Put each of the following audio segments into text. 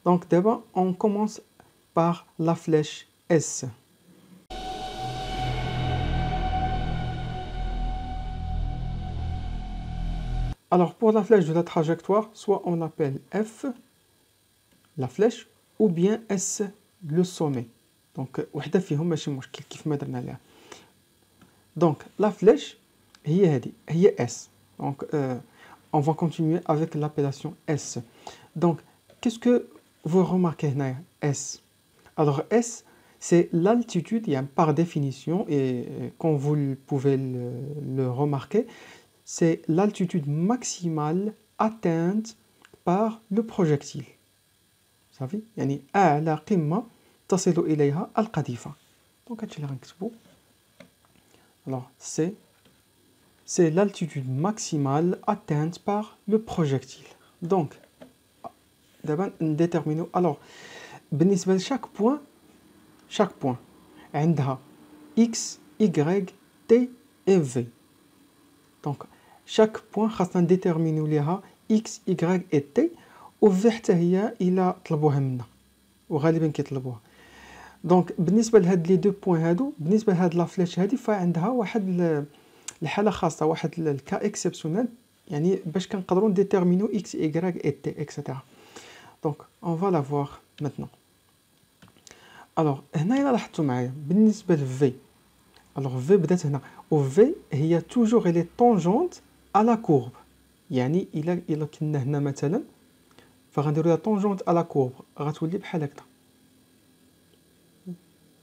Donc d'abord, on commence par la flèche S. Alors pour la flèche de la trajectoire, soit on l'appelle F, la flèche, ou bien S, le sommet. Donc وحدة فيهم ماشي مشكل كيف ما درنا لها. Donc la flèche هي S. Donc on va continuer avec l'appellation S. Donc qu'est-ce que vous remarquez là, S? Alors S, c'est l'altitude, par définition, et comme vous pouvez le remarquer, c'est l'altitude maximale atteinte par le projectile. Vous savez, يعني أعلى قمة تصل إليها القذيفة. Donc هادشي اللي غنكتبو. Alors c'est l'altitude maximale atteinte par le projectile. Donc d'abord déterminer. Alors بالنسبة لchaque point عندها x, y, t et v. Donc chaque point خاصنا نديتيرمينيو ليها x, y et t و v حتى هي إلا طلبوها منا وغالبا كيطلبوها. دونك بالنسبة لهاد لي دو بوين هادو، بالنسبة لهاد لا فليش هادي فعندها واحد الحالة خاصة، واحد الكا اكسبسيونيل، يعني باش كنقدروا نديتيرمينيو x, y et t etc. دونك on va la voir maintenant. الوغ هنا إلا لاحظتوا معايا بالنسبة ل v، الوغ v بدات هنا، و v هي توجور لي طونجونت à la courbe. يعني إلا كنا هنا مثلا فغنديرو لها طونجونت à la courbe، غتولي بحال هكدا،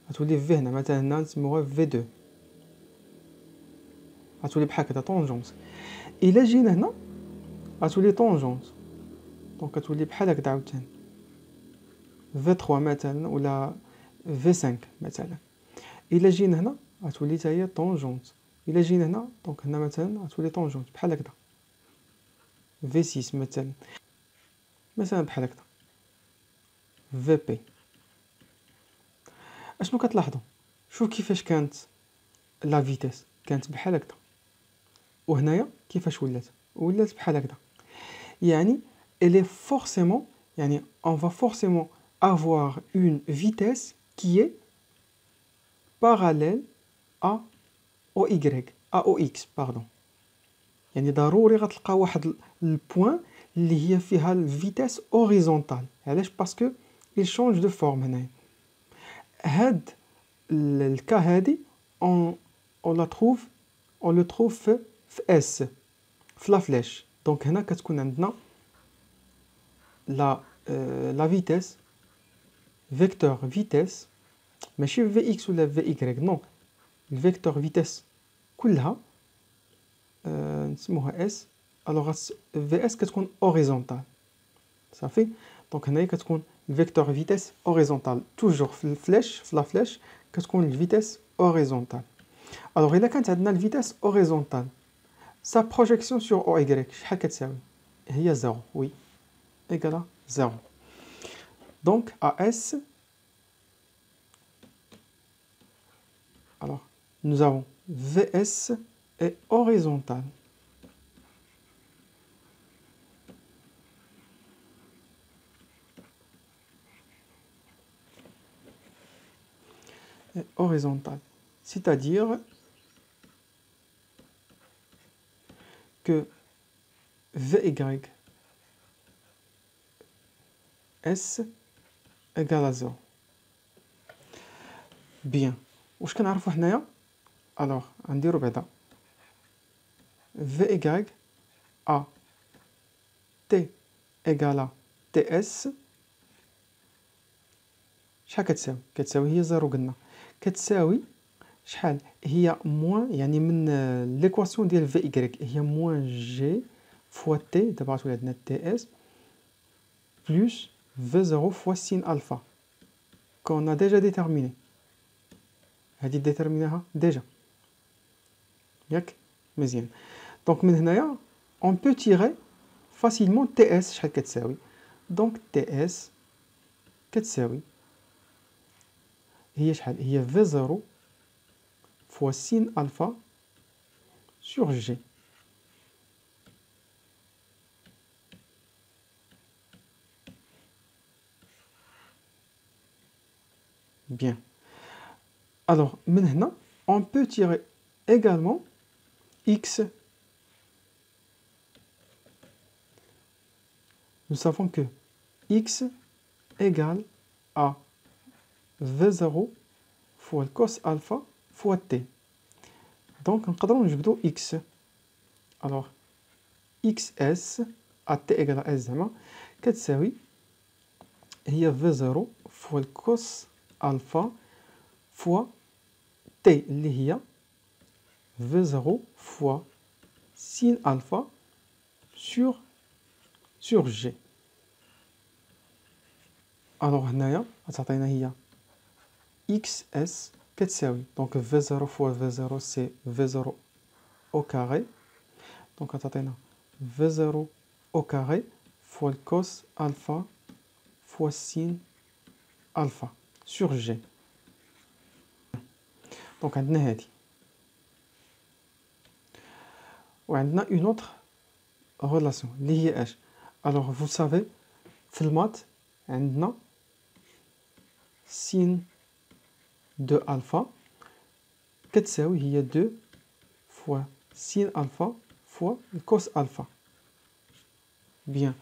غتولي في هنا مثلا، هنا نسموها في 2، غتولي بحال هكدا طونجونت. إلا جينا هنا غتولي طونجونت، دونك غتولي بحال هكدا عاوتاني في 3 مثلا ولا في 5 مثلا. إلا جينا هنا غتولي حتى هي طونجونت. إلا جينا هنا دونك هنا مثلا غتولي طونجونت بحال هكدا في 6 مثلا بحال هكدا في بي. اشنو كتلاحظوا؟ شوف كيفاش كانت لا فيتيس، كانت بحال هكدا، وهنايا كيفاش ولات بحال هكدا. يعني elle est forcément، يعني on va forcément avoir une vitesse qui est parallèle à au y au x pardon. يعني ضروري غتلقى واحد البوين اللي هي فيها الفيتيس اوريزونتال. علاش؟ باسكو il change de forme. هنايا هاد الكا هادي on le trouve في اس، في لا فليش. دونك هنا كتكون عندنا لا فيتيس، فيكتور فيتيس، ماشي في اكس ولا في اي، نو، الفيكتور فيتيس كلها نسموها اس. الوغ في اس كتكون اوريزونتال صافي. دونك هنايا كتكون الفيكتور فيتيس اوريزونتال، توجور في الفليش، في لا فليش كتكون الفيتيس اوريزونتال. الوغ الا كانت عندنا الفيتيس اوريزونتال، sa projection sur OY شحال كتساوي؟ هي 0. oui égale à 0. donc AS، alors nous avons VS est horizontal. Est horizontal, c'est-à-dire que VY S égale à 0. bien. واش كنعرفوا حنايا؟ الوغ غنديرو بعدا VY A T égale à TS شحال كتساوي؟ كتساوي هي 0 قلنا، كتساوي شحال؟ هي موان، يعني من ليكواسيون ديال في اي هي موان جي فوا تي، دابا غتولي عندنا تي اس بلس في 0 فوا سين الفا كون ديجا ديتيرميني. هادي ديتيرميناها ديجا ياك؟ مزيان. دونك من هنايا اون بو تيري فاسيلمون تي اس شحال كتساوي؟ دونك تي اس كتساوي هي شحال؟ هي في 0 fois sin alpha sur G. Bien. Alors, maintenant, on peut tirer également x. Nous savons que x égale à V0 fois le cos alpha fois t. Donc, نقدروا نجبدوا x. Alors, xs à t égale à s زعما كتساوي هي V0 fois le cos alpha fois t اللي هي V0 fois sin alpha sur g. Alors هنايا غتعطينا هي xs كتساوي donc V0 fois V0 c'est V0 au carré. Donc غتعطينا V0 au carré fois le cos alpha fois sin alpha sur g. Donc عندنا هادي. وعندنا une autre relation اللي هي اش. Alors vous savez في المات عندنا sin de alpha كتساوي هي 2 fois sin alpha fois cos alpha. Bien.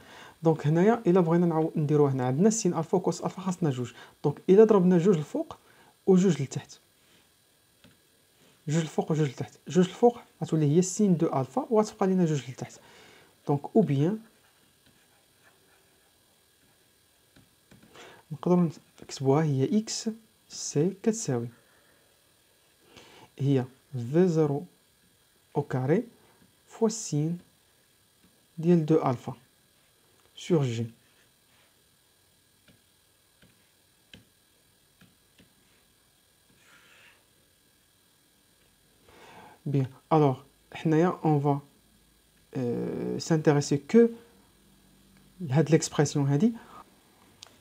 دونك هنايا الا بغينا نديرو هنا عندنا sin alpha و cos alpha خاصنا جوج. دونك الا ضربنا جوج الفوق وجوج لتحت، جوج الفوق وجوج لتحت، جوج الفوق غتولي هي sin de alpha وغتبقى لينا جوج لتحت. دونك او بيان نقدروا نكتبوها هي x سي كتساوي هي V0 au carré fois sin ديال 2 alpha sur g. Bien, alors حنايا on va s'intéresser que à l'expression هذه.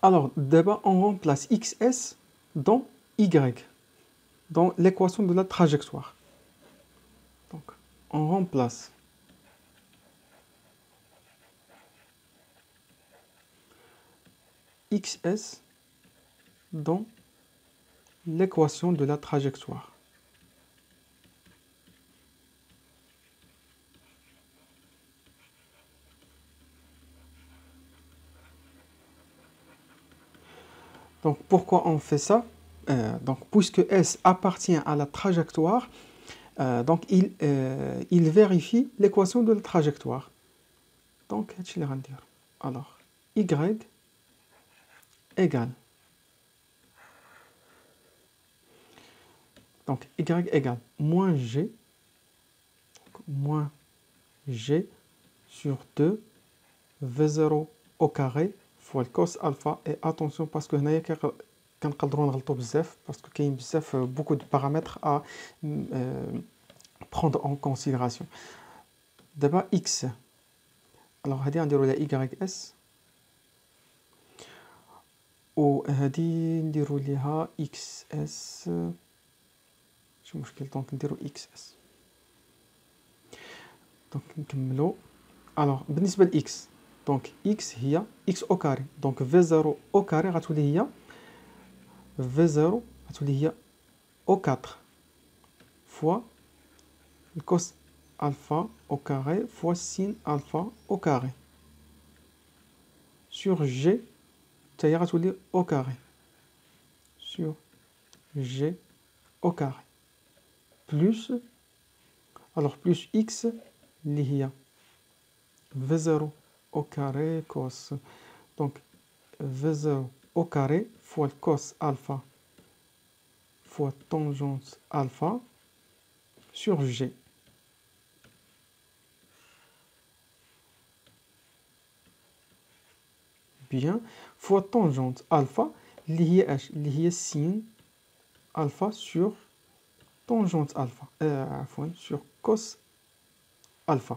Alors d'abord on remplace xs dans y, dans l'équation de la trajectoire. Donc on remplace xs dans l'équation de la trajectoire. Donc pourquoi on fait ça? Donc puisque S appartient à la trajectoire, donc il vérifie l'équation de la trajectoire. Donc alors y égale, donc y égale moins g sur 2 v0 au carré fois le cos alpha. Et attention parce que هنايا كنقدروا نغلطوا بزاف parce que كاين بزاف beaucoup de paramètres à prendre en considération. D'abord x. Alors هذه غنديروا لها ys وهذه نديروا ليها xs. ماشي مشكل. دونك نديروا xs. دونك نكملوا. alors بالنسبه ل x دونك x هي x au carré. دونك v0 au carré غتولي هي v0 غتولي هي au 4 fois le cos alpha au carré fois sin alpha au carré sur g حتى هي غتولي au carré sur g au carré plus alors plus x اللي هي v0 au carré cos. Donc v0 au carré fois le cos alpha fois tangente alpha sur g. Bien. fois tangente alpha اللي هي اش؟ اللي هي sin alpha sur tangente alpha عفوا sur cos alpha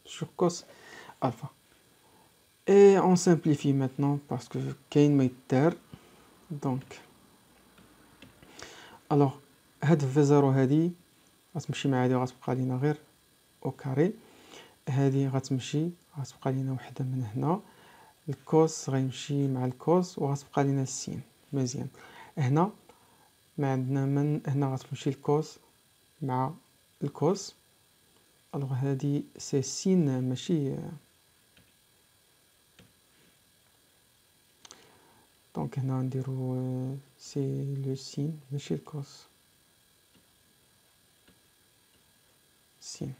sur cos alpha. Et on simplifie maintenant parce que كاين ما يدار. donc alors هاد v0 هادي غتمشي مع هادي وغتبقى لينا غير او كاري. هادي غتمشي غتبقى لينا وحده من هنا الكوس غيمشي مع الكوس وغتبقى لينا السين. مزيان. هنا ما عندنا من هنا غتمشي الكوس مع الكوس. الوغ هادي سي سين ماشي دونك هنا نديرو سي لو سين ماشي الكوس. سين.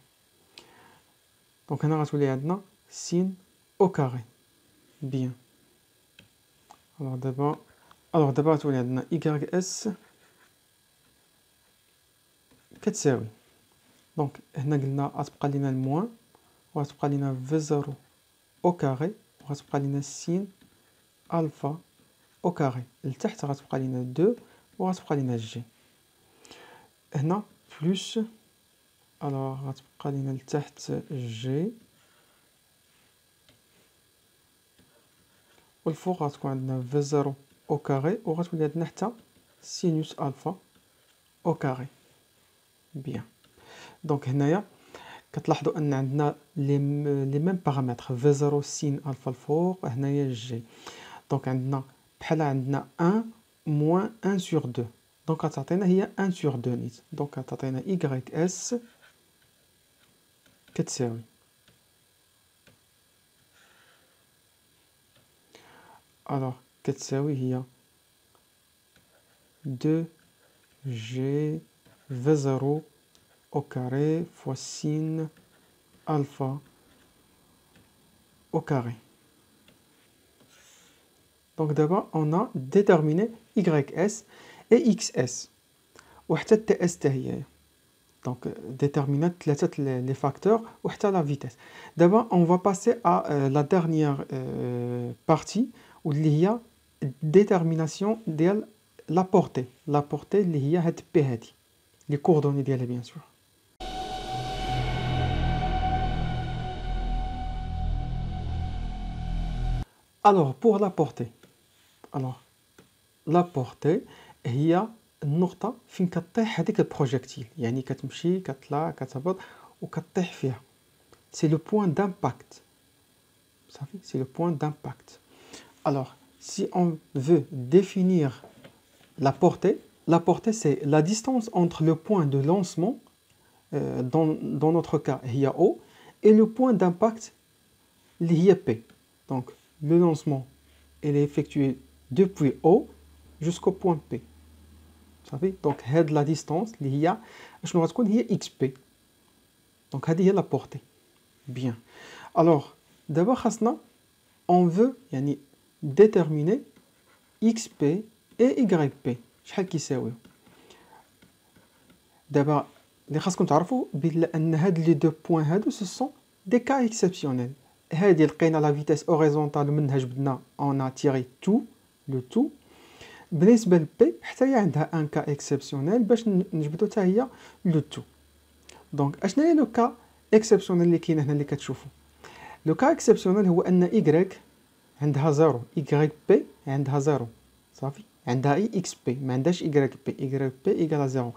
دونك هنا غتولي عندنا سين او كاري. بيان. الوغ دابا غتولي عندنا إيكغيك اس كتساوي. دونك هنا قلنا غتبقى لينا الموان وغتبقى لينا في زيرو او كاري وغتبقى لينا سين الفا او كاري. لتحت غتبقى لينا دو وغتبقى لينا جي. هنا بلوس الوغ غتبقى لينا لتحت جي والفوق غتكون عندنا في زيرو او كاري وغتولي عندنا حتى سينوس الفا او كاري. بيان. دونك هنايا كتلاحظوا ان عندنا لي ميم بارامتر في زيرو سين الفا الفوق هنايا جي. دونك عندنا بحال عندنا 1 موان 1 سور 2 دونك غتعطينا هي 1 سور 2 نيت. دونك غتعطينا إيكغيك اس كتساوي الوغ كتساوي هي 2 جي في زيرو au carré fois sin alpha au carré. Donc d'abord on a déterminé ys et xs وحتى ts تاهي. Donc déterminer les facteurs وحتى la vitesse. D'abord on va passer à la dernière partie واللي هي détermination ديال la portée. La portée اللي هي هاد p هادي les coordonnées ديالها bien sûr. Alors pour la portée. Alors la portée هي النقطة فين كطيح هذيك البروجيكتيل. يعني كتمشي كتطلع كتهبط وكطيح فيها. C'est le point d'impact. صافي c'est le point d'impact. Alors si on veut définir la portée c'est la distance entre le point de lancement dans notre cas هي O et le point d'impact اللي هي P. Donc le lancement il est effectué depuis O jusqu'au point P. صافي دونك هاد لا ديستونس اللي هي شنو غتكون هي اكس بي. دونك هذه هي لا بورتي. بيان. الوغ دابا خاصنا اون فو يعني ديتيرميني اكس بي اي ايغريك بي شحال كيساويو. دابا اللي خاصكم تعرفوا بان هاد لي دو بوين هادو سو سون دي كا اكسبسيونيل. هادي لقينا لا فيتيس اوريزونتال منها جبدنا اون ا تيري تو لو تو. بالنسبه لبي حتى هي عندها ان كا اكسبسيونيل باش نجبدو حتى هي لو تو. دونك اشنا هي لو كا اكسبسيونيل اللي كاين هنا اللي كتشوفوا. لو كا اكسبسيونيل هو ان ايغريك عندها زيرو ايغريك بي عندها زيرو صافي عندها اي اكس بي ما عندهاش ايغريك بي. ايغريك بي ايكالا زيرو.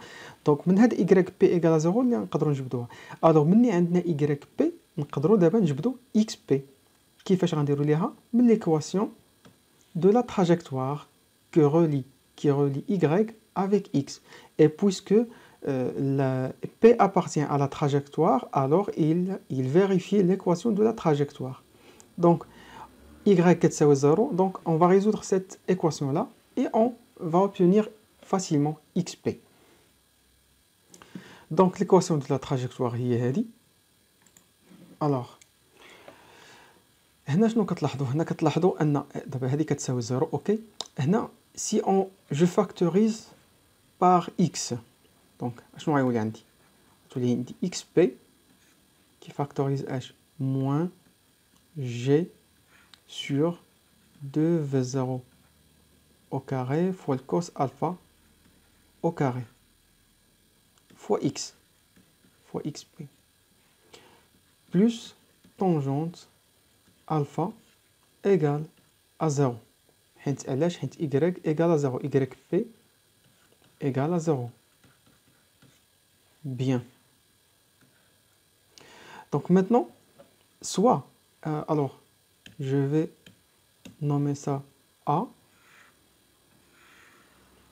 دونك من هاد ايغريك بي ايكالا زيرو اللي نقدروا نجبدوها. الوغ مني عندنا ايغريك بي نقدروا دابا نجبدوا اكس بي. كيفاش غنديروا ليها؟ من ليكواسيون دو لا تراجيكتوار qui relie Y avec X. Et puisque P appartient à la trajectoire, alors il vérifie l'équation de la trajectoire. Donc, Y est 0, donc on va résoudre cette équation-là et on va obtenir facilement XP. Donc, l'équation de la trajectoire est هذه. Alors, هنا شنو كتلاحظوا؟ هنا كتلاحظوا أن دابا هذه كتساوي 0 أوكي. هنا si je factorise par x, donc شنو غيولي عندي؟ غتولي عندي xp qui factorise h moins g sur 2 v0 au carré fois le cos alpha au carré fois x fois xp plus tangente alpha égale à 0. حيت علاش؟ حيت y égale à 0 yp égale à 0. Bien. Donc maintenant, soit alors je vais nommer ça A.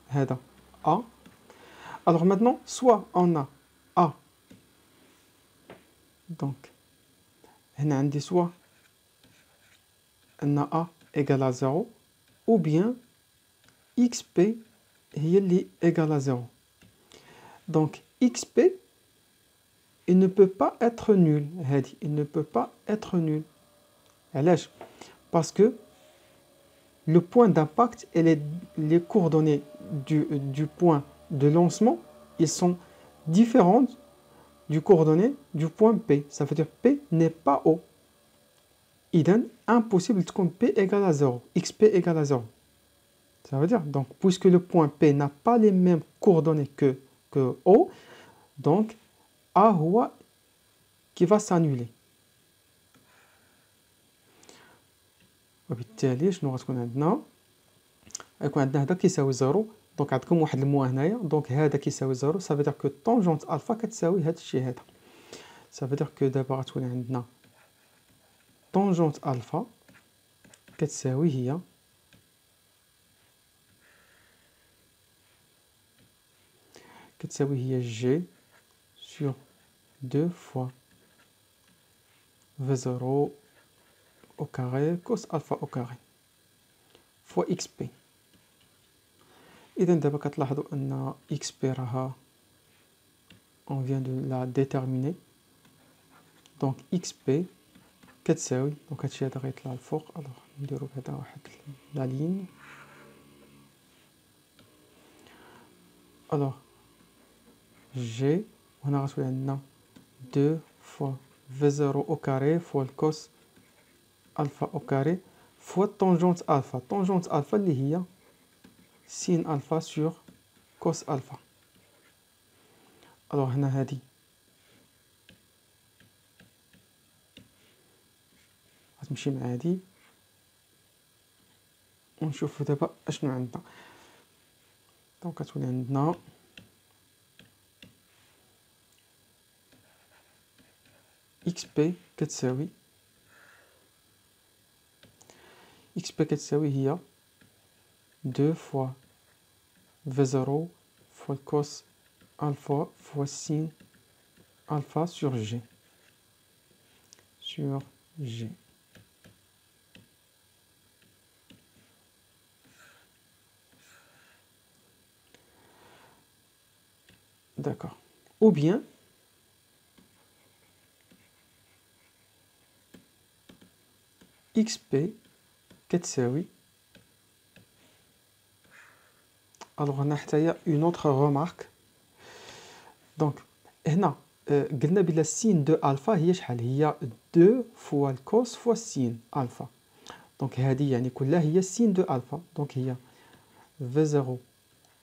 هذا A. Alors maintenant, soit on a A. Donc, هنا عندي soit أن A égale à 0 ou bien XP هي اللي égale à 0. Donc, XP, il ne peut pas être nul. Il ne peut pas être nul. علاش؟ Parce que le point d'impact et les coordonnées du point de lancement, ils sont différentes du coordonnée du point P. Ça veut dire P n'est pas haut. إذن impossible تكون P égale à 0, XP égale à 0. Ça veut dire, donc, puisque le point P n'a pas les mêmes coordonnées que O, donc A هو qui va s'annuler. وبالتالي شنو غتكون عندنا؟ غيكون عندنا هذا كيساوي 0. دونك عندكم واحد الموا هنايا، دونك هذا كيساوي 0. ça veut dire que طونجونت الفا كتساوي هذا الشيء هذا. ça veut dire que دابا غتولي عندنا طونجونت الفا كتساوي هي G sur 2 fois V0 au carré cos alpha au carré fois XP. إذن دابا كتلاحظوا أن XP راها on vient de la déterminer. donc XP كتساوي، دونك هادشي هذا غيطلع الفوق. الوغ نديرو هذا واحد لا لين. الوغ G وهنا غتولي عندنا 2 fois V0 au carré fois الكوس alpha au carré fois tangente alpha. tangente alpha اللي هي sin alpha sur cos alpha. الوغ هنا هادي غتمشي مع هادي ونشوفو دابا اشنو عندنا. دونك غتولي عندنا XP كتساوي هي 2 fois V0 fois cos alpha fois sin alpha sur G. D'accord. Ou bien XP كتساوي. alors هنا حتى une autre remarque. donc هنا قلنا بلا سين دو الفا هي شحال؟ هي 2 فوا الكوس فوا سين الفا. دونك هذه يعني كلها هي سين دو الفا. دونك هي V0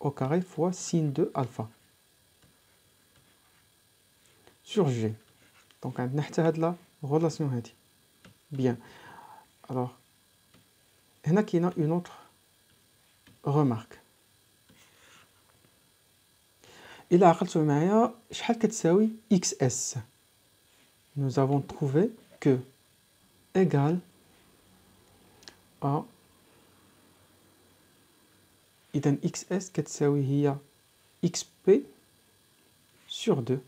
au carré fois sin de alpha sur G. donc عندنا حتى هاد لا relation هادي. bien. alors هنا كاينه une autre remarque. إلا عقلتوا معايا شحال كتساوي XS؟ nous avons trouvé que égale à إذن XS كتساوي هي XP sur 2.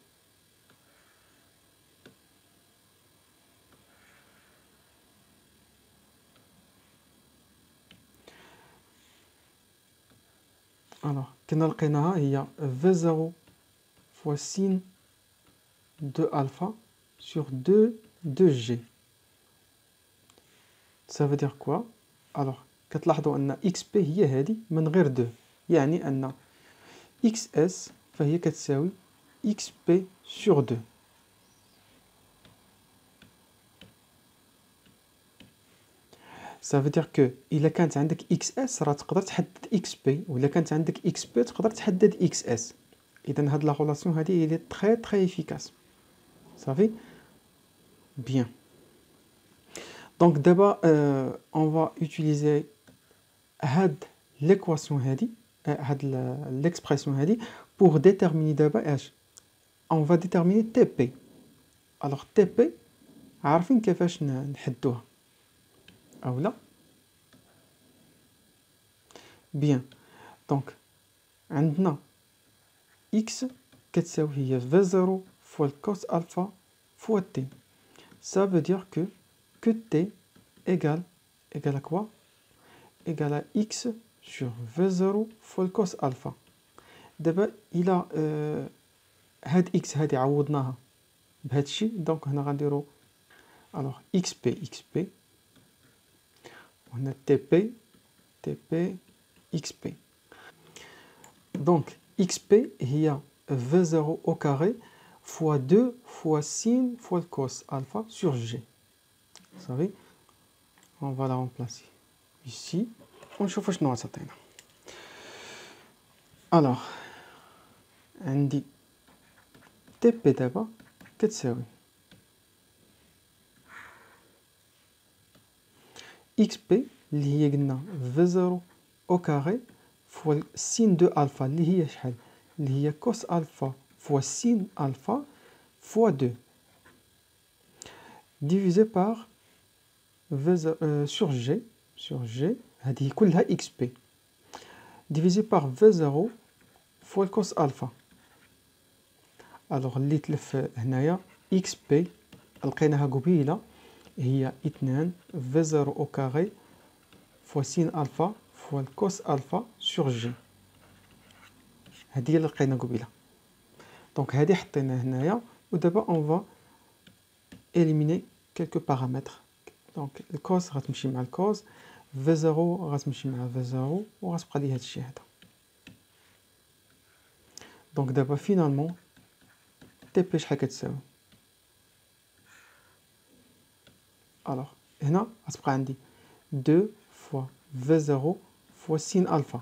alors كنا لقيناها هي V0 fois sin de alpha sur 2G. ça veut dire quoi؟ alors كتلاحظوا أن XP هي هذه من غير 2، يعني أن XS فهي كتساوي XP sur 2. ça veut dire que إلا كانت عندك XS راه تقدر تحدد XP، وإلا كانت عندك XP تقدر تحدد XS. إذن هاد لا relation هادي elle est très très efficace. صافي bien. donc d'abord on va utiliser هاد l'équation هادي هاد l'expression هادي pour déterminer دابا اش on va déterminer TP. alors TP عارفين كيفاش نحدوها او لا؟ Bien. Donc, عندنا x كتساوي هي v0 fois le cos alpha fois t. Ça veut dire que t égale à quoi? Égale à x sur v0 fois le cos alpha. دابا إلا هاد x هادي عوضناها بهاد الشيء، دونك هنا غنديرو alors xp وهنا tp xp. Donc xp هي v0 au carré fois 2 fois sin fois le cos alpha sur g. Vous savez, on va la remplacer ici. ونشوف شنو غتعطينا. alors عندي tp دابا كتساوي xp اللي هي قلنا v0 au carré fois sin de alpha اللي هي شحال؟ اللي هي cos alpha fois sin alpha fois 2 divisé par sur g هذه كلها xp divisé par v0 fois le cos alpha. alors اللي تلف هنايا xp لقيناها قبيله هي 2 v0 au carré fois sin alpha fois le cos alpha sur g. هذه اللي لقينا قبيله. دونك هذه حطينا هنايا ودابا on va éliminer quelques paramètres. دونك الكوس غتمشي مع الكوس، v0 غتمشي مع v0 وغتبقى لي هادشي هذا. دونك دابا فينالمون تي شحال كتساوي؟ الوغ هنا غتبقى عندي 2 فوا v0 فوا sin alpha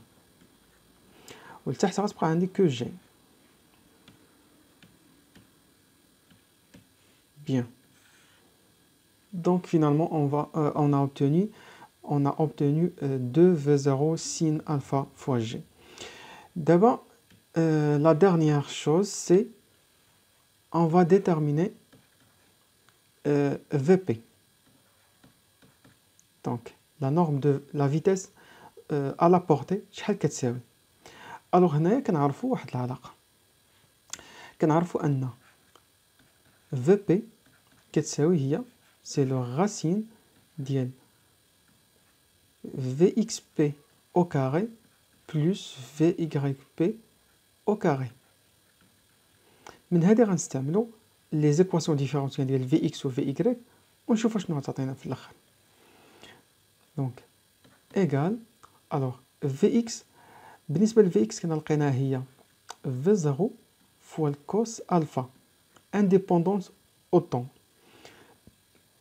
ولتحت غتبقى عندي que g. Bien. Donc finalement on a obtenu 2 v0 sin alpha fois g. D'abord la dernière chose c'est on va déterminer vp. Donc la norme de la vitesse à la portée شحال كتساوي؟ الوغ هنايا كنعرفوا واحد العلاقه، كنعرفوا ان vp كتساوي هي سي لو غاسين ديال vxp au carré plus vyp au carré. من هذه غنستعملوا لي زيكواسيون ديفيرونسيال ديال vx و vy ونشوفوا شنو غتعطينا في الاخر. دونك ايغال الوغ vx بالنسبه ل vx كنا لقيناها هي v0 فوا الكوس الفا indépendance au temps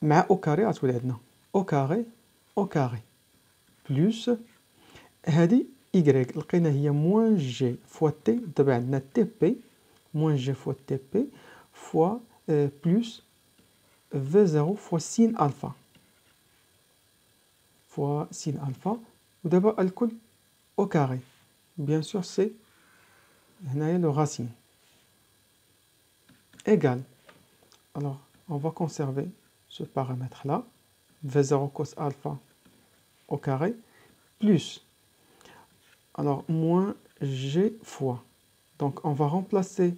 مع او كاري غتولي عندنا او كاري بلوس هادي y لقينا هي موان جي فوا تي. دابا عندنا تي بي موان جي فوا تي بي فوا بلوس v0 فوا سين الفا ودابا الكل au carré. Bien sûr, c'est le racine égal. Alors, on va conserver ce paramètre-là, v0 cos alpha au carré, plus, alors, moins g fois. Donc, on va remplacer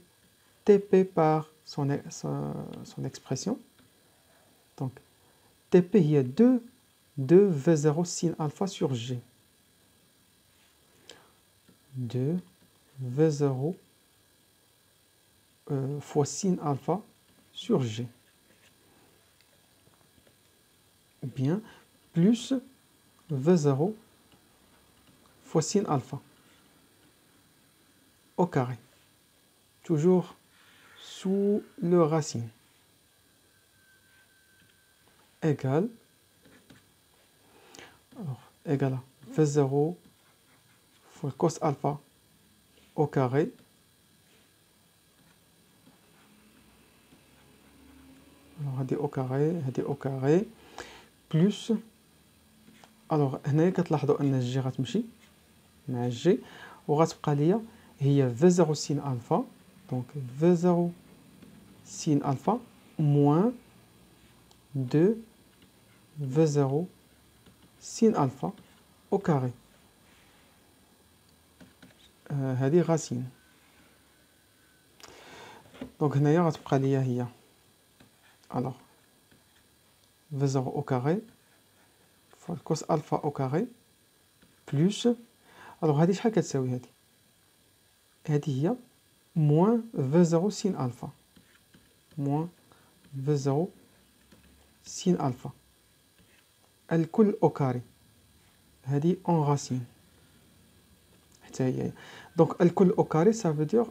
tp par son expression. Donc, tp, il y a 2 v0 sin alpha sur g. 2 v0 fois sin alpha sur g. Bien, plus v0 fois sin alpha au carré. Toujours sous le racine. Égal. Alors, égal à v0 fois cos alpha au carré alors هادي au carré plus alors هنايا كتلاحظوا ان الجي غتمشي مع الجي وغتبقى ليا هي v0 sin alpha. donc v0 sin alpha moins 2 v0 sin alpha au carré. هذه غاسين. دونك هنايا غتبقى ليا هي الوغ في زيرو او كاري فوا كوس الفا او كاري بلوس الوغ هادي شحال كتساوي هادي هي موان في زيرو سين الفا موان في زيرو سين الفا الكل او كاري هادي اون غاسين حتى هي. دونك الكل او كاري سا فو دير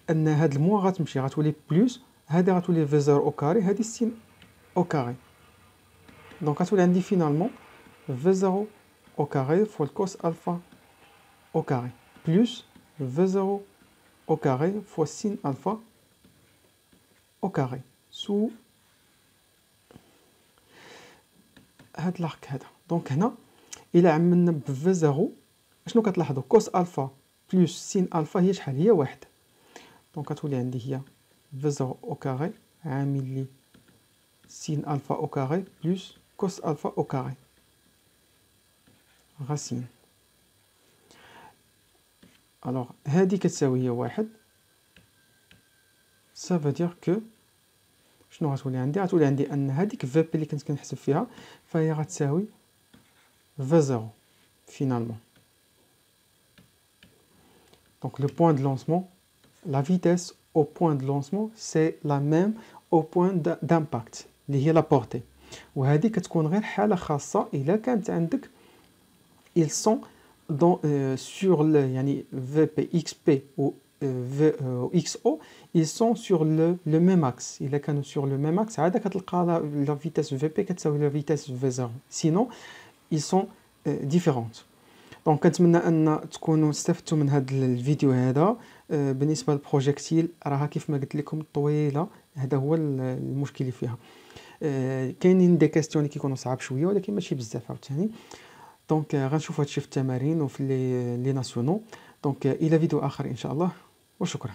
ان هاد الموان غتمشي غتولي بلوس هادي غتولي في زيرو او كاري هادي سين او كاري. دونك غتولي عندي فينالمون في زيرو au carré fois le cos alpha au carré plus V0 au carré fois sin alpha au carré sous هاد الارك هذا. دونك هنا الى عملنا ب V0 شنو كتلاحظوا كوس الفا بلس سين الفا هي شحال هي واحد. دونك غتولي عندي هي V0 au carré عامل لي سين الفا au carré plus كوس الفا au carré غاسين. الوغ هادي كتساوي هي واحد سا فو كو شنو غتولي عندي؟ غتولي عندي ان هاديك في بي اللي كنت كنحسب فيها فهي غتساوي في زيرو فينالمون. دونك لو بوين دو لونسمون لا فيتيس او بوين دو لونسمون سي لا ميم او بوين دامباكت اللي هي لا بورتي، وهذه كتكون غير حاله خاصه الا كانت عندك ils sont dans, sur le yani VP, XP ou XO, ils sont sur le même axe. Il est sur le même axe. La vitesse VP كتساوي la vitesse V0. Sinon, ils sont différentes. دونك كنتمنى ان تكونوا استفدتوا من هذا الفيديو هذا. بالنسبه للبروجيكتيل راها كيف ما قلت لكم طويله، هذا هو المشكل اللي فيها. كاينين دي كاستيون اللي كيكونوا صعاب شويه ولكن ماشي بزاف عاوتاني. دونك غنشوفوا هادشي في التمارين وفي لي ناسيونو. دونك الى فيديو اخر ان شاء الله وشكرا.